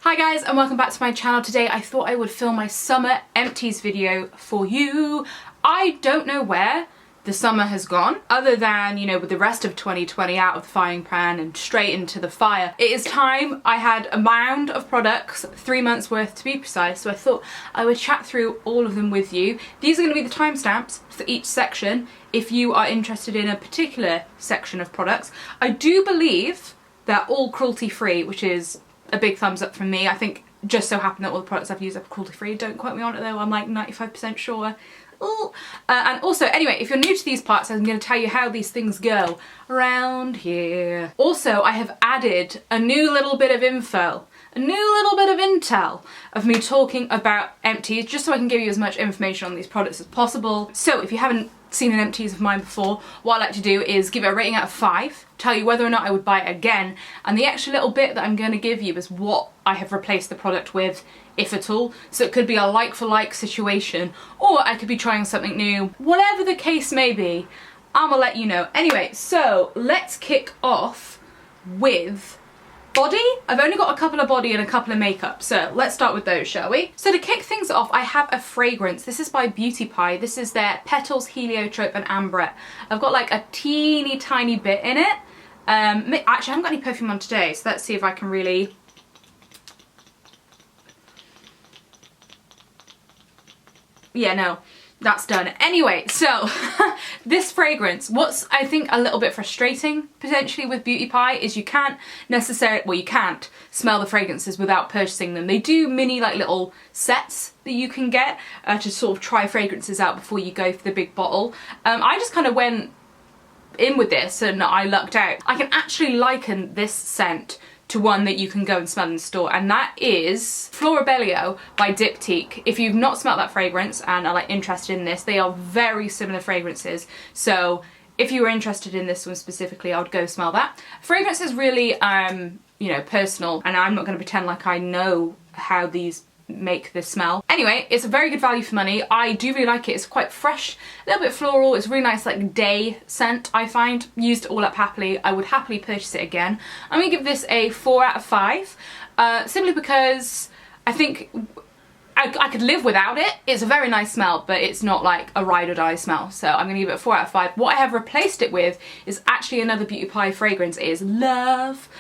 Hi guys and welcome back to my channel. Today I thought I would film my summer empties video for you. I don't know where the summer has gone other than, you know, with the rest of 2020 out of the frying pan and straight into the fire. It is time. I had a mound of products, 3 months worth to be precise, so I thought I would chat through all of them with you. These are going to be the timestamps for each section if you are interested in a particular section of products. I do believe they're all cruelty free, which is a big thumbs up from me. I think just so happened that all the products I've used are cruelty free. Don't quote me on it though, I'm like 95% sure. Ooh. And also, anyway, if you're new to these parts, I'm going to tell you how these things go around here. Also, I have added a new little bit of info, a new little bit of intel of me talking about empties, just so I can give you as much information on these products as possible. So if you haven't seen an empties of mine before, what I like to do is give it a rating out of 5, tell you whether or not I would buy it again, and the extra little bit that I'm going to give you is what I have replaced the product with, if at all. So it could be a like for like situation, or I could be trying something new. Whatever the case may be, I'm gonna let you know. Anyway, so let's kick off with body. I've only got a couple of body and a couple of makeup, so let's start with those, shall we? So to kick things off, I have a fragrance. This is by Beauty Pie. This is their Petals, Heliotrope and Ambrette. I've got like a teeny tiny bit in it. Actually, I haven't got any perfume on today, so let's see if I can really... Yeah, no, that's done. Anyway, so this fragrance, what's I think a little bit frustrating potentially with Beauty Pie is you can't necessarily, well, you can't smell the fragrances without purchasing them. They do mini like little sets that you can get to sort of try fragrances out before you go for the big bottle. I just kind of went in with this and I lucked out. I can actually liken this scent to one that you can go and smell in the store, and that is Floribello by Diptyque. If you've not smelled that fragrance and are like interested in this, they are very similar fragrances, so if you were interested in this one specifically, I would go smell that. Fragrance is really you know, personal, and I'm not going to pretend like I know how these make this smell. Anyway, it's a very good value for money. I do really like it. It's quite fresh, a little bit floral. It's a really nice like day scent, I find. Used it all up happily. I would happily purchase it again. I'm gonna give this a 4 out of 5 simply because I think I could live without it. It's a very nice smell, but it's not like a ride or die smell, so I'm gonna give it a 4 out of 5. What I have replaced it with is actually another Beauty Pie fragrance. It is Love.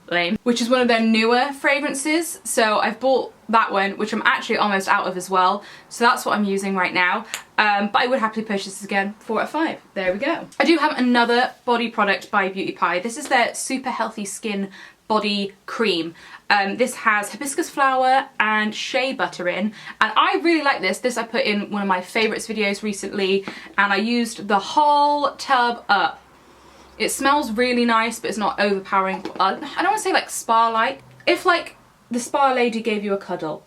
Lame. Which is one of their newer fragrances, so I've bought that one, which I'm actually almost out of as well, so that's what I'm using right now, but I would happily purchase this again. 4 out of 5. There we go. I do have another body product by Beauty Pie. This is their Super Healthy Skin Body Cream. This has hibiscus flower and shea butter in, and I really like this. This I put in one of my favourites videos recently, and I used the whole tub up. It smells really nice, but it's not overpowering. I don't want to say like spa-like. If like the spa lady gave you a cuddle,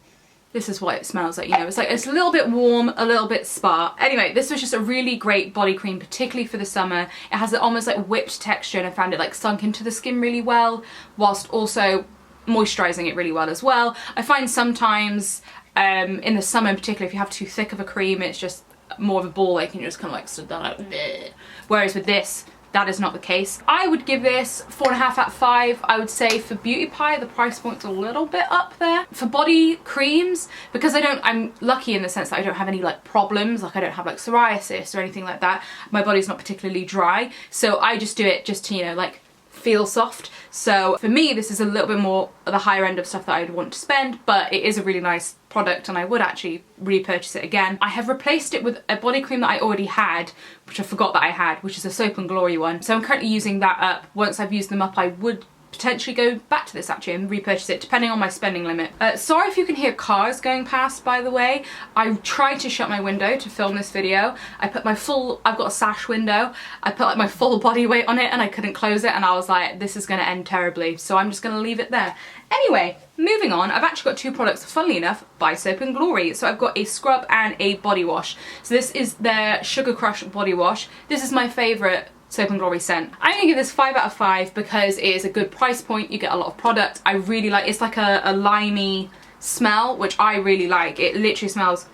this is what it smells like, you know. It's like, it's a little bit warm, a little bit spa. Anyway, this was just a really great body cream, particularly for the summer. It has an almost like whipped texture, and I found it like sunk into the skin really well, whilst also moisturising it really well as well. I find sometimes in the summer in particular, if you have too thick of a cream, it's just more of a ball ache and you're just kind of like stood there like, bleh. Whereas with this, that is not the case. I would give this 4.5 out of 5. I would say for Beauty Pie, the price point's a little bit up there. For body creams, because I'm lucky in the sense that I don't have any like problems, like I don't have like psoriasis or anything like that. My body's not particularly dry, so I just do it just to, you know, like feel soft. So for me, this is a little bit more at the higher end of stuff that I'd want to spend, but it is a really nice product and I would actually repurchase it again. I have replaced it with a body cream that I already had, which I forgot that I had, which is a Soap and Glory one. So I'm currently using that up. Once I've used them up, I would potentially go back to this actually and repurchase it, depending on my spending limit. Sorry if you can hear cars going past, by the way. I tried to shut my window to film this video. I put my full, I've got a sash window, I put like my full body weight on it and I couldn't close it, and I was like, this is gonna end terribly, so I'm just gonna leave it there. Anyway, moving on, I've actually got 2 products, funnily enough, by Soap and Glory. So I've got a scrub and a body wash. So this is their Sugar Crush body wash. This is my favourite Soap and Glory scent. I'm gonna give this 5 out of 5 because it is a good price point. You get a lot of product. I really like, it's like a limey smell, which I really like. It literally smells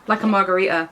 like a margarita.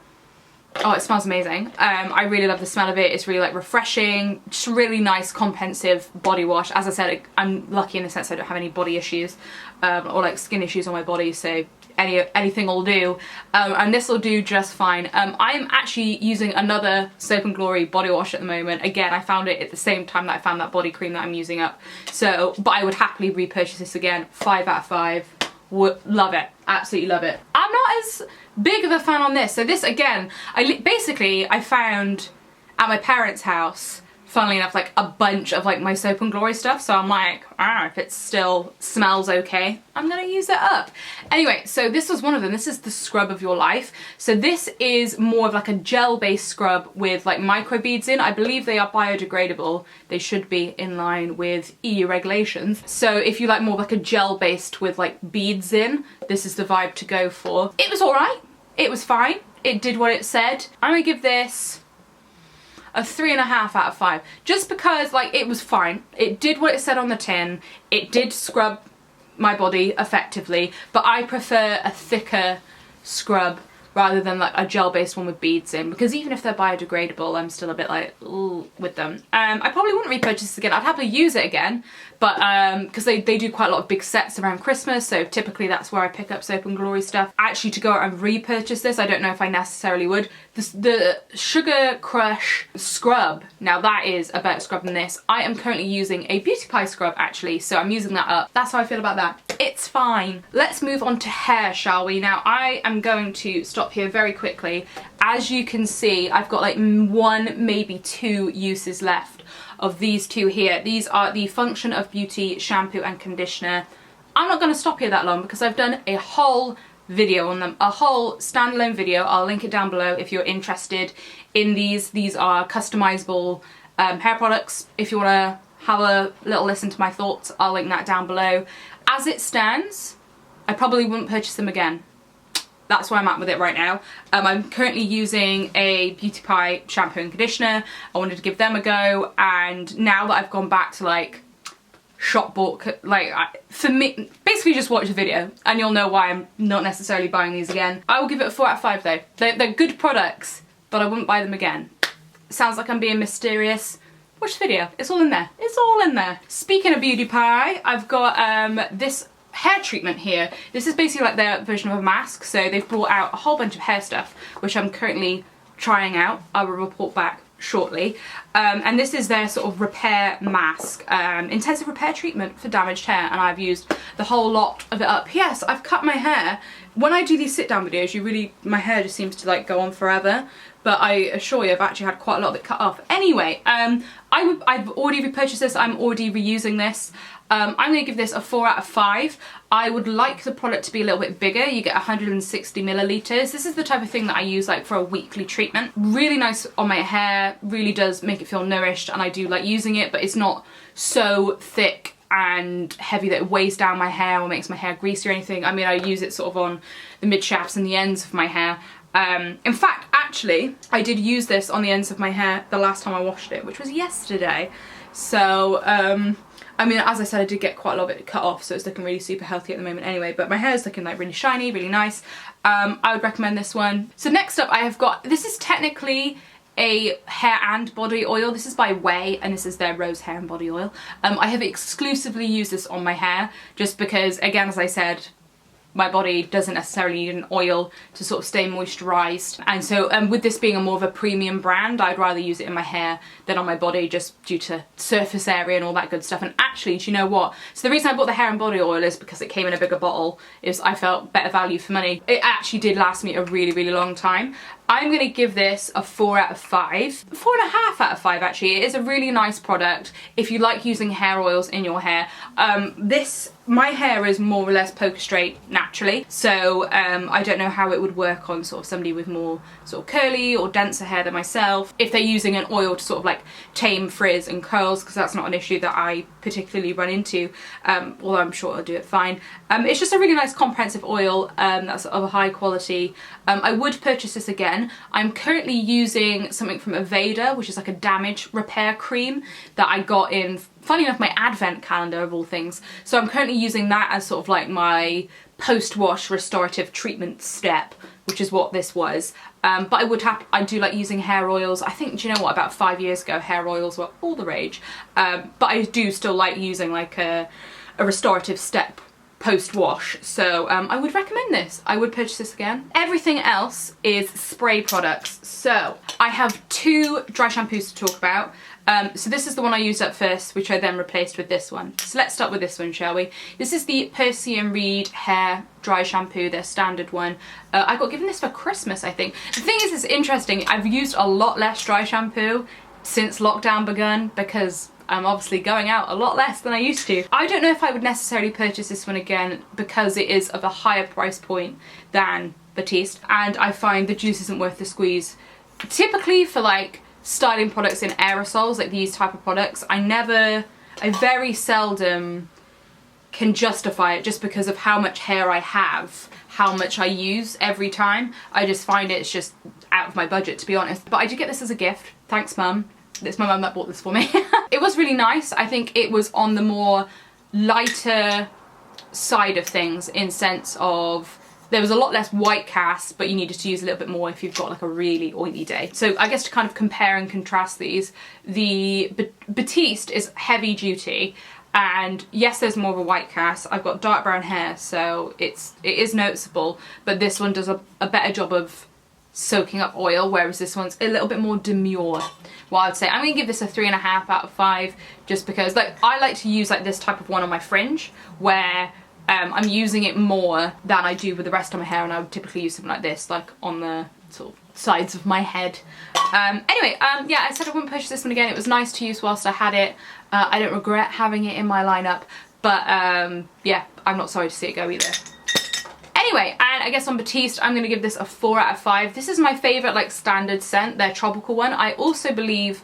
Oh, it smells amazing. I really love the smell of it. It's really like refreshing, just a really nice comprehensive body wash. As I said, I'm lucky in the sense I don't have any body issues or like skin issues on my body, so anything will do, and this will do just fine. I'm actually using another Soap and Glory body wash at the moment. Again, I found it at the same time that I found that body cream that I'm using up, so but I would happily repurchase this again. 5 out of 5. Love it, absolutely love it. I'm not as big of a fan on this. So this again, I found at my parents' house, funnily enough, like a bunch of like my Soap and Glory stuff, so I'm like, if it still smells okay, I'm gonna use it up. Anyway, so this was one of them. This is the Scrub of Your Life. So this is more of like a gel-based scrub with like microbeads in. I believe they are biodegradable. They should be in line with EU regulations. So if you like more like a gel-based with like beads in, this is the vibe to go for. It was alright. It was fine. It did what it said. I'm gonna give this a 3.5 out of 5, just because like it was fine. It did what it said on the tin. It did scrub my body effectively, but I prefer a thicker scrub rather than like a gel-based one with beads in, because even if they're biodegradable, I'm still a bit like, ooh, with them. I probably wouldn't repurchase this again. I'd happily use it again, but because they do quite a lot of big sets around Christmas, so typically that's where I pick up Soap and Glory stuff. Actually, to go out and repurchase this, I don't know if I necessarily would. The Sugar Crush scrub, now that is a better scrub than this. I am currently using a Beauty Pie scrub actually, so I'm using that up. That's how I feel about that. It's fine. Let's move on to hair, shall we? Now I am going to stop here very quickly. As you can see, I've got like 1, maybe 2 uses left of these two here. These are the Function of Beauty shampoo and conditioner. I'm not going to stop here that long because I've done a whole video on them, a whole standalone video. I'll link it down below if you're interested in these. These are customizable hair products. If you want to have a little listen to my thoughts, I'll link that down below. As it stands, I probably wouldn't purchase them again. That's where I'm at with it right now. I'm currently using a Beauty Pie shampoo and conditioner. I wanted to give them a go, and now that I've gone back to like shop bought, like for me, basically just watch the video and you'll know why I'm not necessarily buying these again. I will give it a 4 out of 5 though. They're good products, but I wouldn't buy them again. Sounds like I'm being mysterious. Watch the video, it's all in there. It's all in there. Speaking of Beauty Pie, I've got this hair treatment here. This is basically like their version of a mask, so they've brought out a whole bunch of hair stuff which I'm currently trying out. I will report back shortly, and this is their sort of repair mask, intensive repair treatment for damaged hair, and I've used the whole lot of it up. Yes, I've cut my hair. When I do these sit down videos, my hair just seems to like go on forever, but I assure you I've actually had quite a lot of it cut off. Anyway, I've already repurchased this. I'm already reusing this. I'm going to give this a 4 out of 5. I would like the product to be a little bit bigger. You get 160 millilitres. This is the type of thing that I use like for a weekly treatment. Really nice on my hair, really does make it feel nourished, and I do like using it, but it's not so thick and heavy that it weighs down my hair or makes my hair greasy or anything. I mean, I use it sort of on the mid shafts and the ends of my hair. In fact, actually, I did use this on the ends of my hair the last time I washed it, which was yesterday. So, I mean, as I said, I did get quite a lot of it cut off, so it's looking really super healthy at the moment anyway, but my hair is looking like really shiny, really nice. I would recommend this one. So next up I have got, this is technically a hair and body oil. This is by Oaui, and this is their rose hair and body oil. I have exclusively used this on my hair just because, again, as I said, my body doesn't necessarily need an oil to sort of stay moisturised, and so with this being a more of a premium brand, I'd rather use it in my hair than on my body, just due to surface area and all that good stuff. And actually, do you know what? So the reason I bought the hair and body oil is because it came in a bigger bottle. I felt better value for money. It actually did last me a really, really long time. I'm going to give this a 4 out of 5. 4.5 out of 5 actually. It is a really nice product if you like using hair oils in your hair. My hair is more or less poker straight naturally, so I don't know how it would work on sort of somebody with more sort of curly or denser hair than myself, if they're using an oil to sort of like tame frizz and curls, because that's not an issue that I particularly run into, although I'm sure I'll do it fine. It's just a really nice comprehensive oil that's of a high quality. I would purchase this again. I'm currently using something from Aveda, which is like a damage repair cream that I got in, funny enough, my advent calendar of all things. So I'm currently using that as sort of like my post-wash restorative treatment step, which is what this was. But I do like using hair oils. I think, do you know what, about 5 years ago hair oils were all the rage. But I do still like using like a restorative step post-wash, so I would recommend this. I would purchase this again. Everything else is spray products. So I have 2 dry shampoos to talk about. So this is the one I used at first, which I then replaced with this one. So let's start with this one, shall we? This is the Percy and Reed hair dry shampoo, their standard one. I got given this for Christmas, I think. The thing is, it's interesting, I've used a lot less dry shampoo since lockdown begun because I'm obviously going out a lot less than I used to. I don't know if I would necessarily purchase this one again because it is of a higher price point than Batiste, and I find the juice isn't worth the squeeze. Typically for like styling products in aerosols, like these type of products, I very seldom can justify it just because of how much hair I have, how much I use every time. I just find it's just out of my budget, to be honest. But I did get this as a gift. Thanks, Mum. It's my mum that bought this for me. It was really nice. I think it was on the more lighter side of things in sense of there was a lot less white cast, but you needed to use a little bit more if you've got like a really oily day. So I guess to kind of compare and contrast these, the Batiste is heavy duty, and yes, there's more of a white cast. I've got dark brown hair, so it is noticeable, but this one does a better job of soaking up oil, whereas this one's a little bit more demure. Well, I'd say I'm gonna give this a 3.5 out of 5, just because like I like to use like this type of one on my fringe where I'm using it more than I do with the rest of my hair, and I would typically use something like this like on the sort of sides of my head. Anyway, yeah, I said I wouldn't purchase this one again. It was nice to use whilst I had it. I don't regret having it in my lineup, but yeah, I'm not sorry to see it go either. Anyway, and I guess on Batiste, I'm going to give this a 4 out of 5. This is my favourite like standard scent, their tropical one. I also believe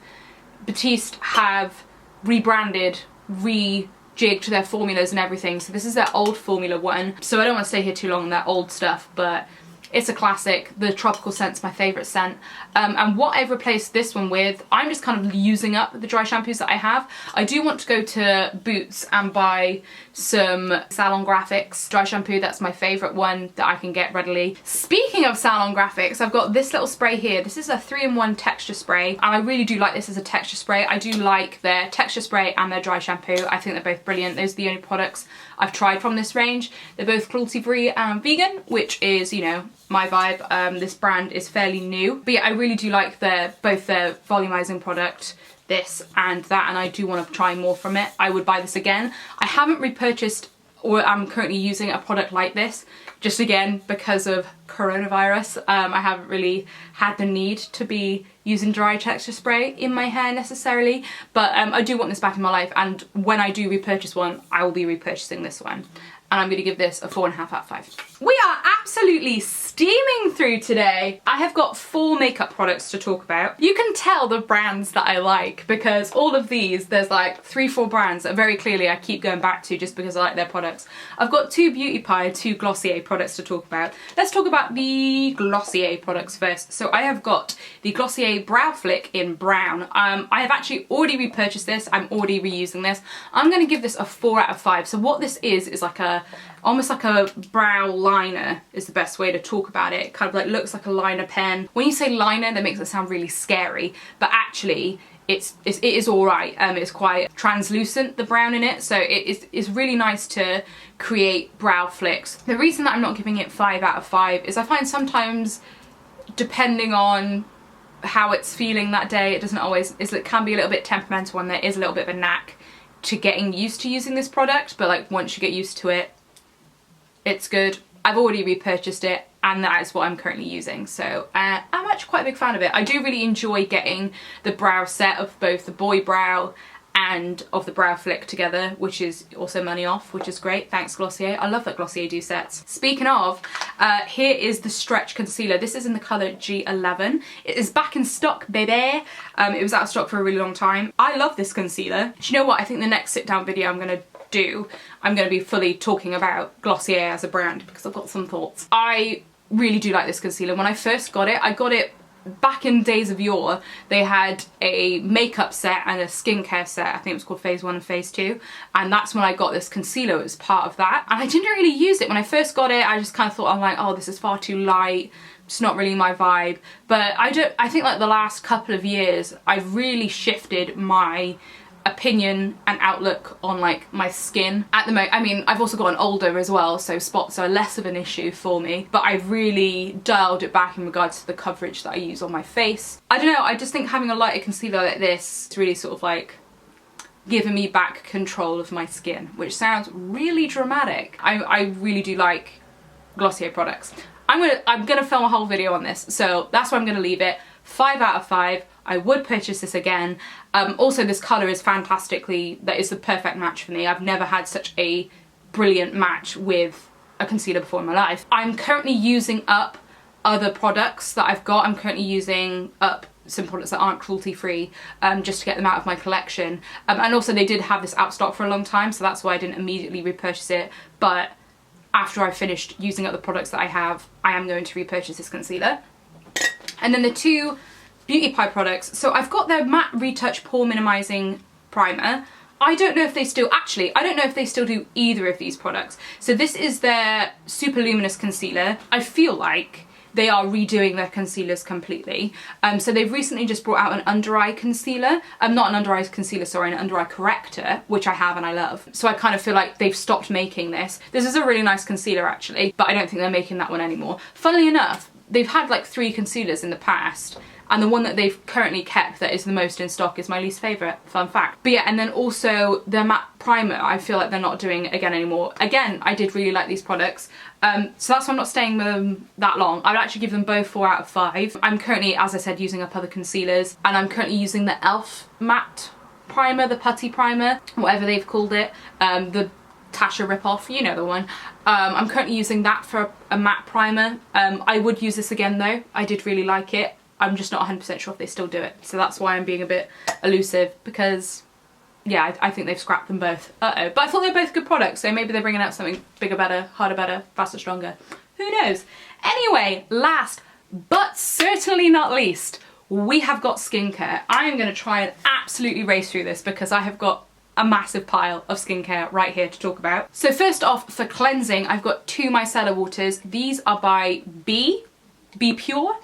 Batiste have rebranded, rejigged their formulas and everything. So this is their old formula one. So I don't want to stay here too long on that old stuff, but it's a classic. The tropical scent's my favourite scent. And what I've replaced this one with, I'm just kind of using up the dry shampoos that I have. I do want to go to Boots and buy some Salon Graphics dry shampoo. That's my favourite one that I can get readily. Speaking of Salon Graphics, I've got this little spray here. This is a 3-in-1 texture spray, and I really do like this as a texture spray. I do like their texture spray and their dry shampoo. I think they're both brilliant. Those are the only products I've tried from this range. They're both cruelty-free and vegan, which is, you know, my vibe. This brand is fairly new, but yeah, I really do like both their volumizing product, this and that, and I do want to try more from it. I would buy this again. I haven't repurchased, or I'm currently using a product like this, just again because of coronavirus. I haven't really had the need to be using dry texture spray in my hair necessarily, but I do want this back in my life, and when I do repurchase one, I will be repurchasing this one. And I'm going to give this a 4.5 out of 5. We are absolutely steaming through today. I have got 4 makeup products to talk about. You can tell the brands that I like because all of these, there's like 3-4 brands that very clearly I keep going back to just because I like their products. I've got 2 Beauty Pie, 2 Glossier products to talk about. Let's talk about the Glossier products first. So I have got the Glossier Brow Flick in brown. I have actually already repurchased this. I'm already reusing this. I'm going to give this a 4 out of 5. So what this is like almost like a brow liner is the best way to talk about it. It kind of like looks like a liner pen. When you say liner, that makes it sound really scary, but actually it is alright. It's quite translucent, the brown in it, so it's really nice to create brow flicks. The reason that I'm not giving it 5 out of 5 is I find sometimes, depending on how it's feeling that day, it can be a little bit temperamental, and there is a little bit of a knack to getting used to using this product, but like once you get used to it, it's good. I've already repurchased it, and that is what I'm currently using, so I'm actually quite a big fan of it. I do really enjoy getting the brow set of both the boy brow and of the brow flick together, which is also money off, which is great. Thanks, Glossier. I love that Glossier do sets. Speaking of, here is the Stretch Concealer. This is in the colour G11. It is back in stock, baby. It was out of stock for a really long time. I love this concealer. Do you know what? I think the next sit down video I'm going to be fully talking about Glossier as a brand, because I've got some thoughts. I really do like this concealer. When I first got it, I got it back in days of yore, they had a makeup set and a skincare set. I think it was called Phase 1 and Phase 2. And that's when I got this concealer as part of that. And I didn't really use it. When I first got it, I just kind of thought, I'm like, oh, this is far too light. It's not really my vibe. But I think like the last couple of years, I've really shifted my opinion and outlook on like my skin at the moment. I mean, I've also gotten older as well, so spots are less of an issue for me, but I've really dialed it back in regards to the coverage that I use on my face. I don't know, I just think having a lighter concealer like this is really sort of like giving me back control of my skin, which sounds really dramatic. I really do like Glossier products. I'm gonna film a whole video on this, so that's where I'm gonna leave it. 5 out of 5. I would purchase this again. Also, this colour is fantastically, that is the perfect match for me. I've never had such a brilliant match with a concealer before in my life. I'm currently using up other products that I've got. I'm currently using up some products that aren't cruelty free just to get them out of my collection. And also they did have this out of stock for a long time, so that's why I didn't immediately repurchase it. But after I've finished using up the products that I have, I am going to repurchase this concealer. And then the two Beauty Pie products. So I've got their Matte Retouch Pore Minimizing Primer. I don't know if they still, actually, I don't know if they still do either of these products. So this is their Super Luminous Concealer. I feel like they are redoing their concealers completely. So they've recently just brought out an under eye concealer. Not an under eye concealer, sorry, an under eye corrector, which I have and I love. So I kind of feel like they've stopped making this. This is a really nice concealer actually, but I don't think they're making that one anymore. Funnily enough, they've had like 3 concealers in the past, and the one that they've currently kept that is the most in stock is my least favourite, fun fact. But yeah, and then also the matte primer, I feel like they're not doing again anymore. Again, I did really like these products, so that's why I'm not staying with them that long. I'd actually give them both 4 out of 5. I'm currently, as I said, using up other concealers, and I'm currently using the e.l.f. matte primer, the putty primer, whatever they've called it, the Tasha ripoff, you know the one. I'm currently using that for a matte primer. I would use this again though. I did really like it. I'm just not 100% sure if they still do it. So that's why I'm being a bit elusive, because yeah, I think they've scrapped them both. Uh-oh. But I thought they were both good products, so maybe they're bringing out something bigger, better, harder, better, faster, stronger. Who knows? Anyway, last but certainly not least, we have got skincare. I am going to try and absolutely race through this because I have got a massive pile of skincare right here to talk about. So first off, for cleansing, I've got 2 micellar waters. These are by B.Pure.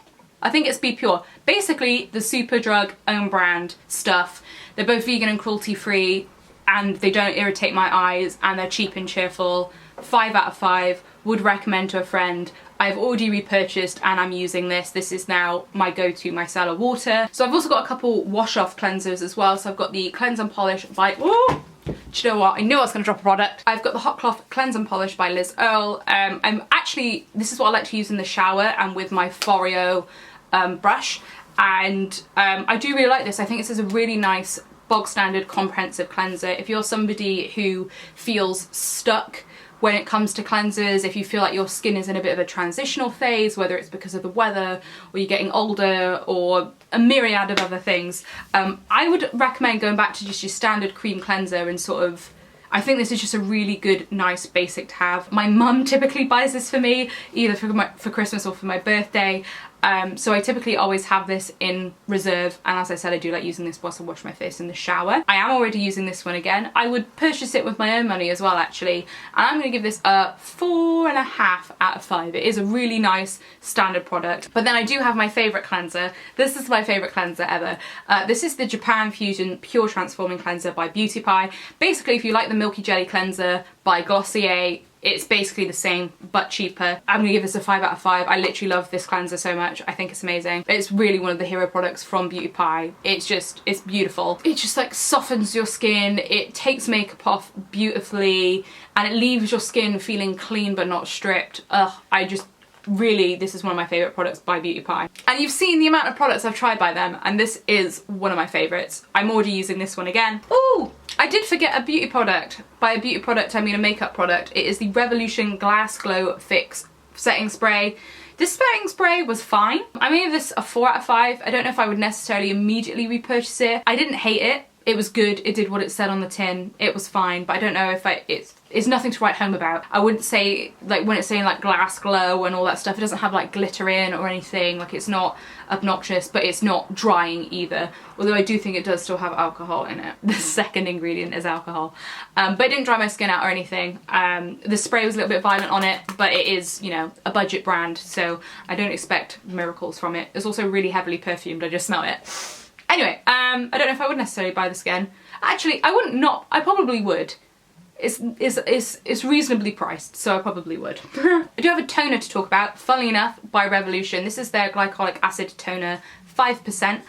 I think it's B.Pure. Basically, the Superdrug own brand stuff. They're both vegan and cruelty free, and they don't irritate my eyes, and they're cheap and cheerful. 5 out of 5. Would recommend to a friend. I've already repurchased and I'm using this. This is now my go-to micellar water. So I've also got a couple wash-off cleansers as well. So I've got the Cleanse and Polish by... Ooh! Do you know what? I knew I was going to drop a product. I've got the Hot Cloth Cleanse and Polish by Liz Earle. I'm actually... This is what I like to use in the shower and with my Foreo brush. And I do really like this. I think this is a really nice bog standard comprehensive cleanser. If you're somebody who feels stuck when it comes to cleansers, if you feel like your skin is in a bit of a transitional phase, whether it's because of the weather or you're getting older or a myriad of other things, I would recommend going back to just your standard cream cleanser and sort of, I think this is just a really good, nice basic to have. My mum typically buys this for me, either for Christmas or for my birthday. So I typically always have this in reserve, and as I said, I do like using this whilst I wash my face in the shower. I am already using this one again. I would purchase it with my own money as well actually, and I'm going to give this a 4.5 out of 5. It is a really nice standard product. But then I do have my favourite cleanser. This is my favourite cleanser ever. This is the Japan Fusion Pure Transforming Cleanser by Beauty Pie. Basically, if you like the Milky Jelly Cleanser by Glossier, it's basically the same, but cheaper. I'm gonna give this a 5 out of 5. I literally love this cleanser so much. I think it's amazing. It's really one of the hero products from Beauty Pie. It's beautiful. It just like softens your skin, it takes makeup off beautifully, and it leaves your skin feeling clean but not stripped. Ugh, really, this is one of my favourite products by Beauty Pie. And you've seen the amount of products I've tried by them, and this is one of my favourites. I'm already using this one again. Ooh! I did forget a beauty product. By a beauty product, I mean a makeup product. It is the Revolution Glass Glow Fix Setting Spray. This setting spray was fine. I gave this a 4 out of 5. I don't know if I would necessarily immediately repurchase it. I didn't hate it. It was good. It did what it said on the tin. It was fine, but I don't know if is nothing to write home about. I wouldn't say, like when it's saying like glass glow and all that stuff, it doesn't have like glitter in or anything, like it's not obnoxious, but it's not drying either. Although I do think it does still have alcohol in it. The second ingredient is alcohol. But it didn't dry my skin out or anything. The spray was a little bit violent on it, but it is, you know, a budget brand, so I don't expect miracles from it. It's also really heavily perfumed, I just smell it. Anyway, I don't know if I would necessarily buy this again. Actually, I wouldn't not, I probably would. It's reasonably priced, so I probably would. I do have a toner to talk about, funnily enough, by Revolution. This is their glycolic acid toner, 5%.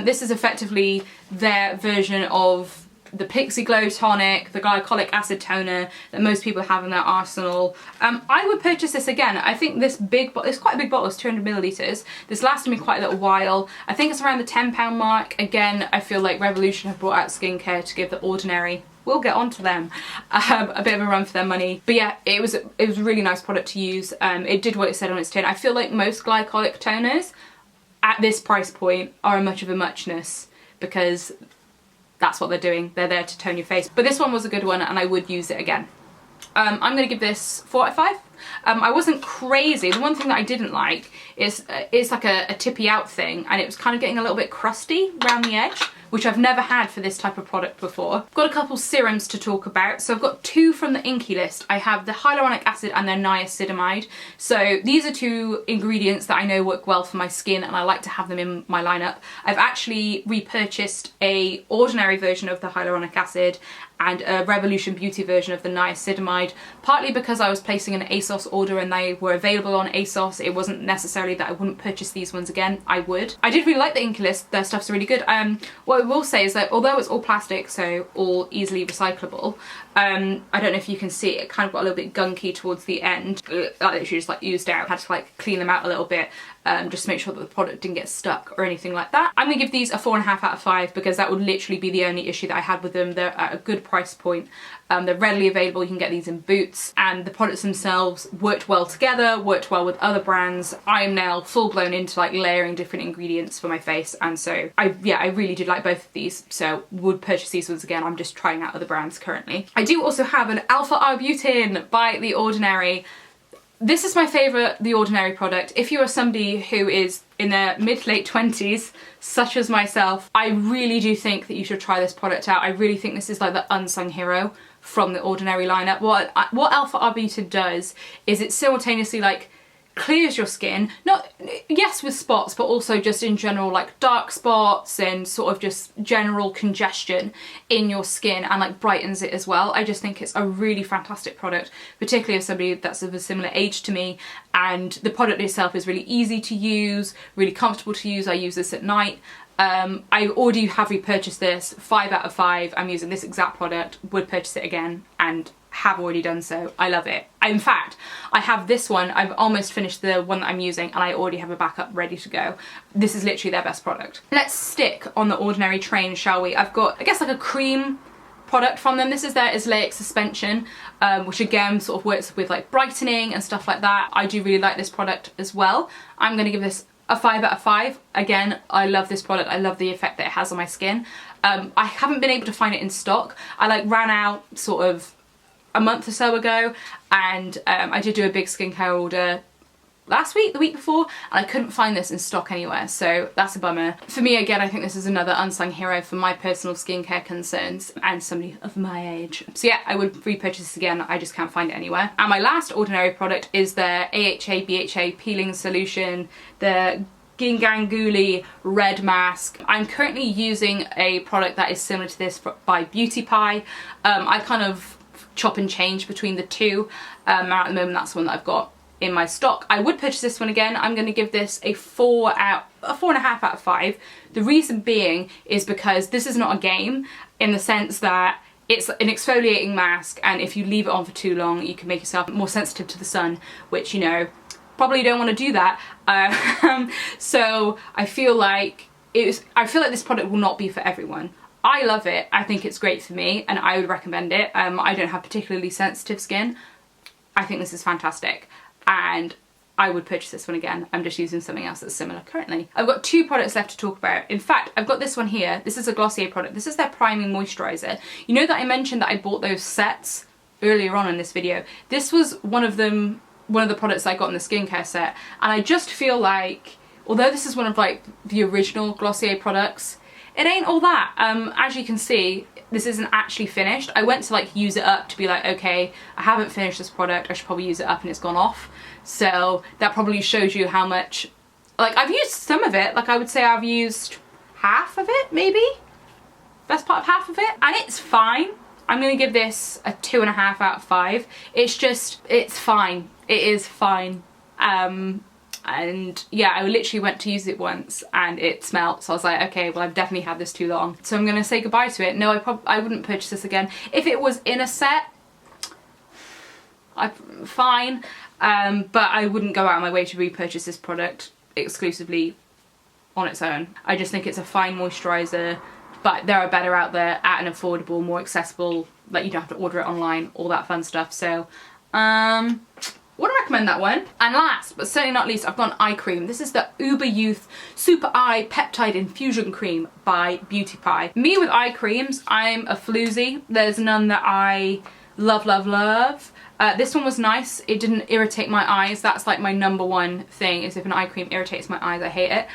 This is effectively their version of the Pixie Glow tonic, the glycolic acid toner that most people have in their arsenal. I would purchase this again. I think this it's quite a big bottle, it's 200 millilitres. This lasted me quite a little while. I think it's around the £10 mark. Again, I feel like Revolution have brought out skincare to give The Ordinary, we'll get onto them, a bit of a run for their money. But yeah, it was a really nice product to use. It did what it said on its tin. I feel like most glycolic toners at this price point are a much of a muchness, because that's what they're doing. They're there to tone your face. But this one was a good one and I would use it again. I'm going to give this 4 out of 5. I wasn't crazy. The one thing that I didn't like is it's like a tippy out thing, and it was kind of getting a little bit crusty around the edge, which I've never had for this type of product before. I've got a couple serums to talk about. So I've got 2 from the Inky list. I have the hyaluronic acid and their niacinamide. So these are 2 ingredients that I know work well for my skin, and I like to have them in my lineup. I've actually repurchased a ordinary version of the hyaluronic acid and a Revolution Beauty version of the niacinamide, partly because I was placing an ASOS order and they were available on ASOS. It wasn't necessarily that I wouldn't purchase these ones again, I would. I did really like the Inky list, their stuff's really good. What I will say is that although it's all plastic, so all easily recyclable, I don't know if you can see, it kind of got a little bit gunky towards the end. I literally just like used out, had to like clean them out a little bit, just to make sure that the product didn't get stuck or anything like that. I'm gonna give these a 4.5 out of 5 because that would literally be the only issue that I had with them. They're at a good price point. They're readily available, you can get these in Boots, and the products themselves worked well together, worked well with other brands. I am now full blown into like layering different ingredients for my face, and so I really did like both of these, so would purchase these ones again. I'm just trying out other brands currently. I do also have an Alpha Arbutin by The Ordinary. This is my favourite The Ordinary product. If you are somebody who is in their mid to late 20s, such as myself, I really do think that you should try this product out. I really think this is like the unsung hero from The Ordinary lineup. What Alpha Arbutin does is it simultaneously like clears your skin, yes with spots, but also just in general like dark spots and sort of just general congestion in your skin, and like brightens it as well. I just think it's a really fantastic product, particularly as somebody that's of a similar age to me, and the product itself is really easy to use, really comfortable to use. I use this at night. I already have repurchased this, 5 out of 5. I'm using this exact product, would purchase it again, and have already done so. I love it. In fact, I have this one, I've almost finished the one that I'm using, and I already have a backup ready to go. This is literally their best product. Let's stick on the Ordinary train, shall we? I've got, I guess, like a cream product from them. This is their Islaic suspension, which again sort of works with like brightening and stuff like that. I do really like this product as well. I'm going to give this a 5 out of 5. Again, I love this product. I love the effect that it has on my skin. I haven't been able to find it in stock. I like ran out sort of a month or so ago, and I did do a big skincare order last week, the week before, and I couldn't find this in stock anywhere, so that's a bummer. For me, again, I think this is another unsung hero for my personal skincare concerns and somebody of my age. So yeah, I would repurchase this again, I just can't find it anywhere. And my last Ordinary product is their AHA BHA peeling solution, the Ginganguli red mask. I'm currently using a product that is similar to this by Beauty Pie. I kind of chop and change between the two. At the moment, that's the one that I've got in my stock. I would purchase this one again. I'm going to give this a 4.5 out of 5. The reason being is because this is not a game, in the sense that it's an exfoliating mask, and if you leave it on for too long, you can make yourself more sensitive to the sun, which, you know, probably don't want to do that. So I feel like this product will not be for everyone. I love it. I think it's great for me, and I would recommend it. I don't have particularly sensitive skin. I think this is fantastic, and I would purchase this one again. I'm just using something else that's similar currently. I've got 2 products left to talk about. In fact, I've got this one here. This is a Glossier product. This is their priming moisturizer. You know that I mentioned that I bought those sets earlier on in this video, this was one of the products I got in the skincare set, and I just feel like, although this is one of like the original Glossier products, it ain't all that. As you can see, this isn't actually finished. I went to like use it up to be like, okay, I haven't finished this product, I should probably use it up, and it's gone off. So that probably shows you how much, like, I've used some of it. Like, I would say I've used half of it, maybe? Best part of half of it. And it's fine. I'm gonna give this a 2.5 out of 5. It's just, it's fine. It is fine. And yeah, I literally went to use it once and it smelled, so I was like, okay, well, I've definitely had this too long, so I'm gonna say goodbye to it. No, I wouldn't purchase this again. If it was in a set, fine, but I wouldn't go out of my way to repurchase this product exclusively on its own. I just think it's a fine moisturiser, but there are better out there at an affordable, more accessible, like you don't have to order it online, all that fun stuff. So wouldn't recommend that one. And last but certainly not least, I've got an eye cream. This is the Uber Youth Super Eye Peptide Infusion Cream by Beauty Pie. Me with eye creams, I'm a floozy. There's none that I love, love, love. This one was nice. It didn't irritate my eyes. That's like my #1 thing, is if an eye cream irritates my eyes, I hate it.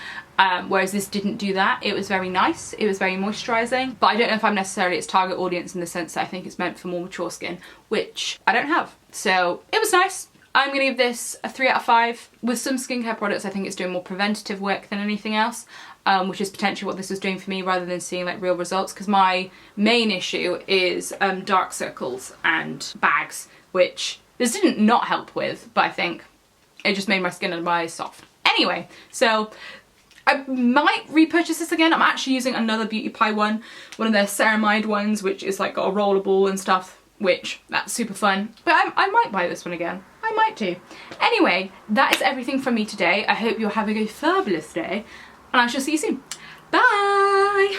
Whereas this didn't do that. It was very nice. It was very moisturising. But I don't know if I'm necessarily its target audience, in the sense that I think it's meant for more mature skin, which I don't have. So it was nice. I'm going to give this a 3 out of 5. With some skincare products, I think it's doing more preventative work than anything else, which is potentially what this was doing for me, rather than seeing like real results, because my main issue is dark circles and bags, which this didn't not help with, but I think it just made my skin and my eyes soft. Anyway, so I might repurchase this again. I'm actually using another Beauty Pie one of their ceramide ones, which is like got a rollable and stuff, which that's super fun. But I might buy this one again. I might too. Anyway, that is everything from me today. I hope you're having a fabulous day, and I shall see you soon. Bye!